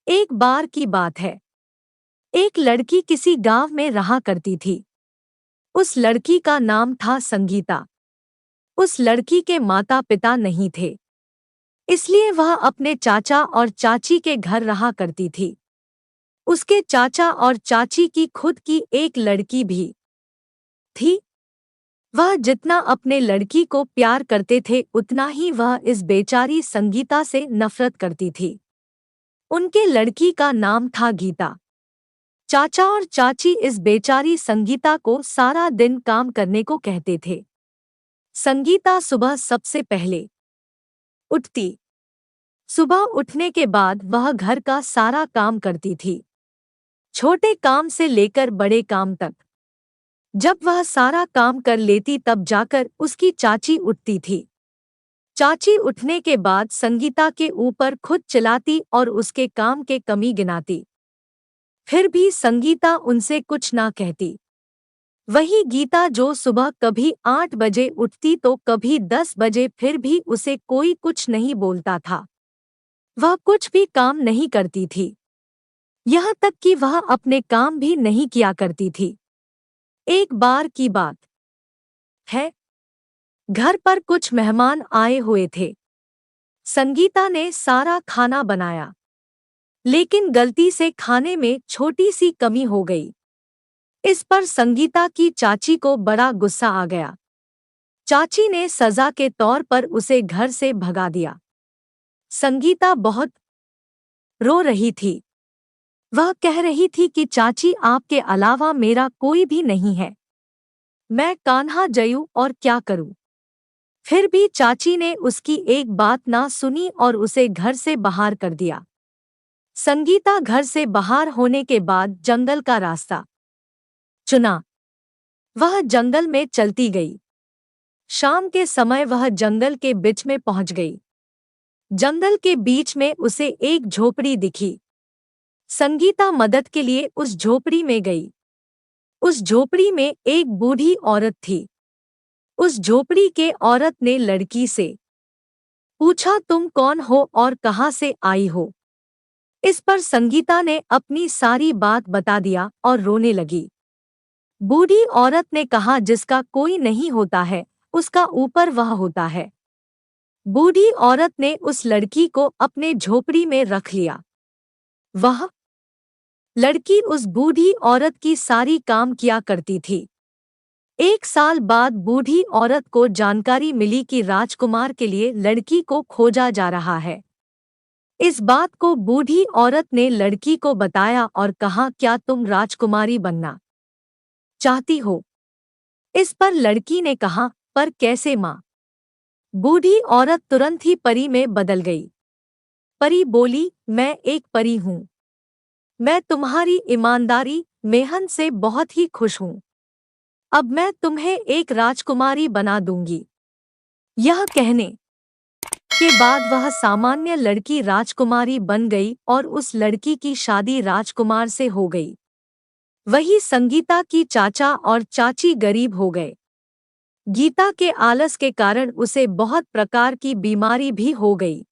एक बार की बात है। एक लड़की किसी गांव में रहा करती थी। उस लड़की का नाम था संगीता। उस लड़की के माता पिता नहीं थे, इसलिए वह अपने चाचा और चाची के घर रहा करती थी। उसके चाचा और चाची की खुद की एक लड़की भी थी। वह जितना अपने लड़की को प्यार करते थे, उतना ही वह इस बेचारी संगीता से नफरत करती थी। उनके लड़की का नाम था गीता। चाचा और चाची इस बेचारी संगीता को सारा दिन काम करने को कहते थे। संगीता सुबह सबसे पहले उठती। सुबह उठने के बाद वह घर का सारा काम करती थी, छोटे काम से लेकर बड़े काम तक। जब वह सारा काम कर लेती तब जाकर उसकी चाची उठती थी। चाची उठने के बाद संगीता के ऊपर खुद चिल्लाती और उसके काम के कमी गिनाती। फिर भी संगीता उनसे कुछ ना कहती। वही गीता जो सुबह कभी 8 बजे उठती तो कभी 10 बजे, फिर भी उसे कोई कुछ नहीं बोलता था। वह कुछ भी काम नहीं करती थी, यहाँ तक कि वह अपने काम भी नहीं किया करती थी। एक बार की बात है, घर पर कुछ मेहमान आए हुए थे। संगीता ने सारा खाना बनाया, लेकिन गलती से खाने में छोटी सी कमी हो गई। इस पर संगीता की चाची को बड़ा गुस्सा आ गया। चाची ने सजा के तौर पर उसे घर से भगा दिया। संगीता बहुत रो रही थी। वह कह रही थी कि चाची, आपके अलावा मेरा कोई भी नहीं है। मैं कान्हा जयू और क्या करूं? फिर भी चाची ने उसकी एक बात ना सुनी और उसे घर से बाहर कर दिया। संगीता घर से बाहर होने के बाद जंगल का रास्ता चुना। वह जंगल में चलती गई। शाम के समय वह जंगल के बीच में पहुंच गई। जंगल के बीच में उसे एक झोपड़ी दिखी। संगीता मदद के लिए उस झोपड़ी में गई। उस झोपड़ी में एक बूढ़ी औरत थी। उस झोपड़ी के औरत ने लड़की से पूछा, तुम कौन हो और कहाँ से आई हो? इस पर संगीता ने अपनी सारी बात बता दिया और रोने लगी। बूढ़ी औरत ने कहा, जिसका कोई नहीं होता है उसका ऊपर वह होता है। बूढ़ी औरत ने उस लड़की को अपने झोपड़ी में रख लिया। वह लड़की उस बूढ़ी औरत की सारी काम किया करती थी। 1 साल बाद बूढ़ी औरत को जानकारी मिली कि राजकुमार के लिए लड़की को खोजा जा रहा है। इस बात को बूढ़ी औरत ने लड़की को बताया और कहा, क्या तुम राजकुमारी बनना चाहती हो? इस पर लड़की ने कहा, पर कैसे माँ? बूढ़ी औरत तुरंत ही परी में बदल गई। परी बोली, मैं एक परी हूँ। मैं तुम्हारी ईमानदारी, मेहनत से बहुत ही खुश हूँ। अब मैं तुम्हें एक राजकुमारी बना दूंगी। यह कहने के बाद वह सामान्य लड़की राजकुमारी बन गई और उस लड़की की शादी राजकुमार से हो गई। वही संगीता की चाचा और चाची गरीब हो गए। गीता के आलस के कारण उसे बहुत प्रकार की बीमारी भी हो गई।